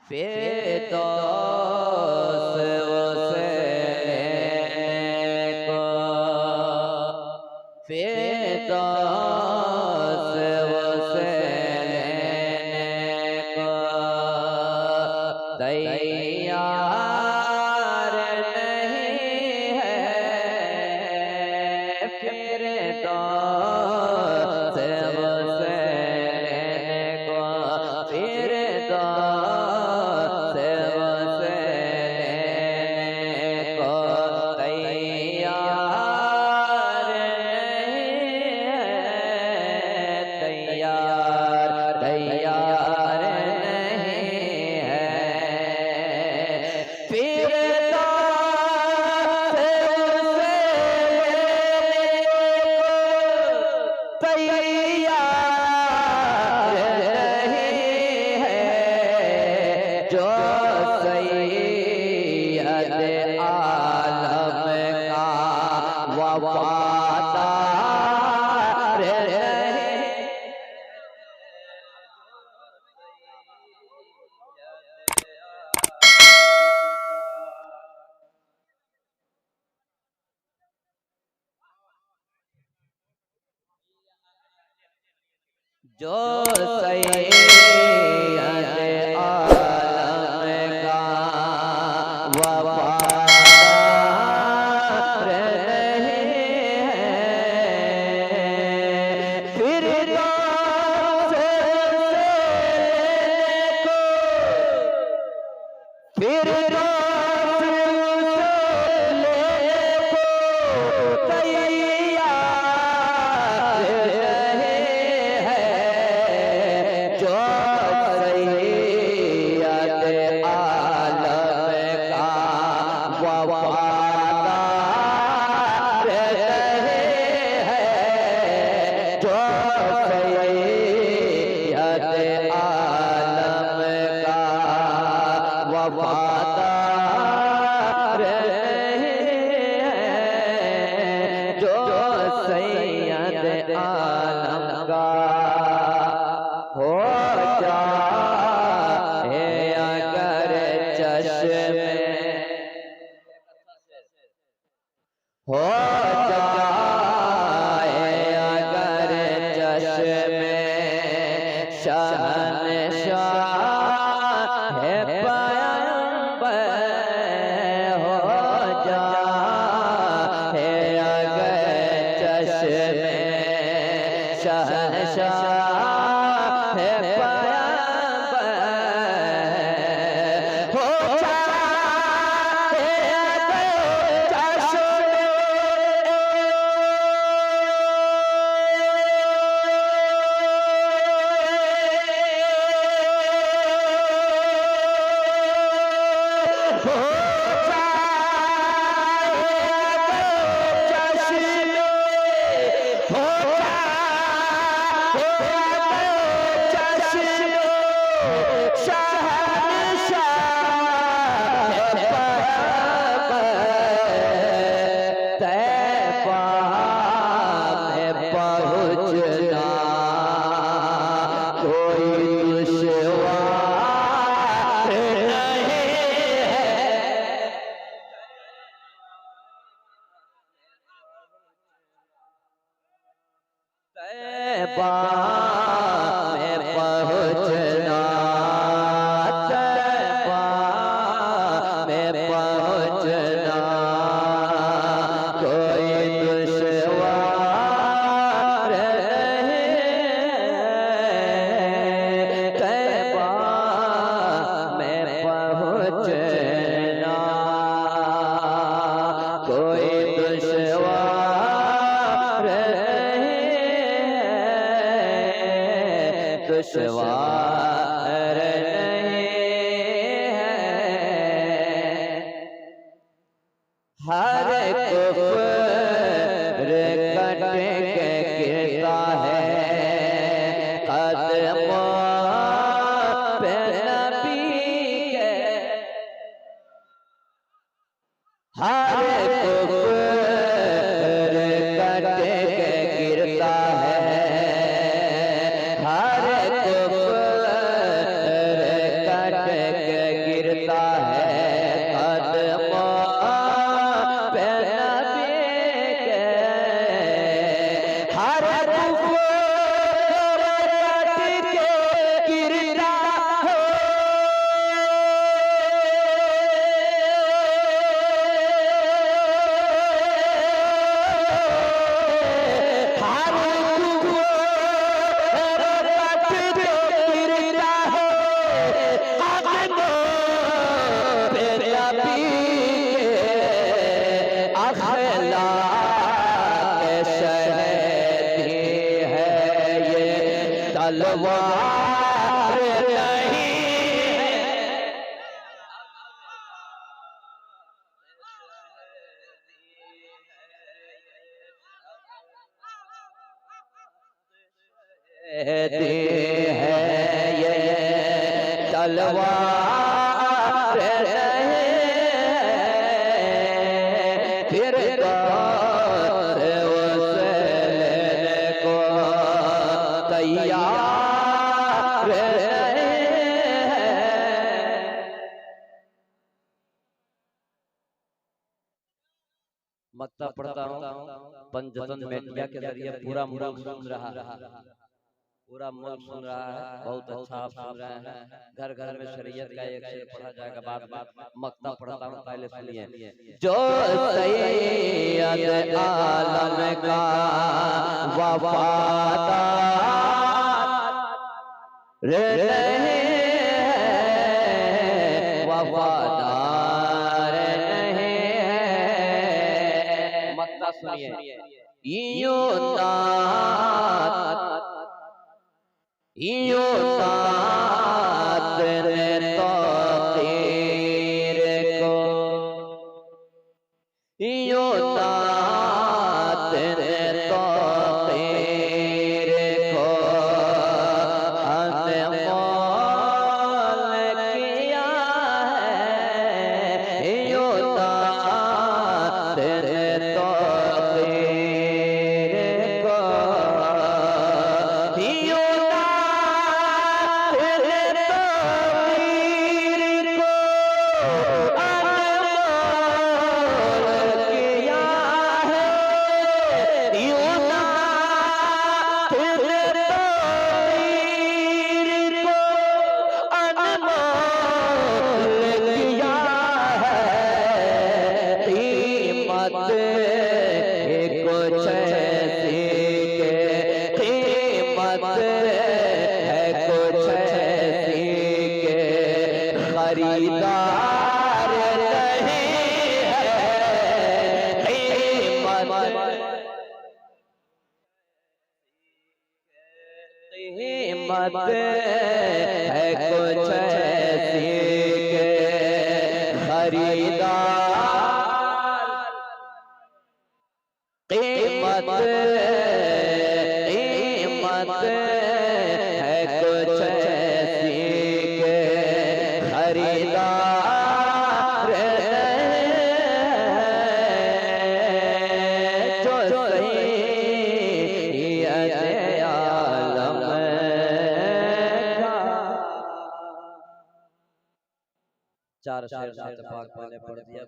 फिरदौस उसे लेने को, फिरदौस उसे लेने को तैयार नहीं है। फिरदौस उसे लेने को, फिरदौस उसे लेने को तैयार नहीं है। तैयार तैयार नहीं है। फिरदौस उसे तैयार नहीं है। जो सैयद आलम का वफादार रहे। जो सैयद आलम का वफादार नहीं है। फिरदौस फिरदौस तैयार नहीं है। जो सैयद आलम का वफादार नहीं है। जो सैयद आलम का वफादार नहीं है। जो सैयद आलम का हो जाए अगर चश्मे, हो जाए अगर चश्मे शहंशाह है पैगंबर, हो जाए अगर चश्मे शहंशाह है पैगंबर, हो जाए अगर चश्मे तैबा में पहुँचना, तैबा में पहुँचना कोई दुश्वार नहीं है। तैबा में पहुँचना कोई दुश्वार दुश्वार नहीं है। हर कुफ्र कट के गिरता है कदमों पे नबी के। हर कुफ्र कट के गिरता है, हर कुफ्र कहते हैं ये तलवार नहीं फिर कौन उसे लेने को तैयार नहीं मक्ता पढ़ता हूँ पंचतन मीडिया के जरिए पूरा मुल्क सुन रहा है, पूरा मुल्क सुन रहा है, बहुत अच्छा आप सुन रहे हैं। घर घर में शरीयत का एक शेर पढ़ा जाएगा, बाद मक्ता पढ़ता हूँ, पहले सुनिए। जो सैयद आलम का वफादार रहे वफादार नहीं मक्ता सुनिए। यूं तात ने तो तीर को यूं तात ने तो तीर को अनमोल किया है यूं तात ने तो तीर को कुछ ऐसी के कीमत है कुछ ऐसी के खरीदार नहीं है कीमत है कुछ ऐसी के खरीदार कीमत है कुछ ऐसी के खरीदार जो सैयद आलम का। चार शेर नात पाक मैंने पढ़ दिया।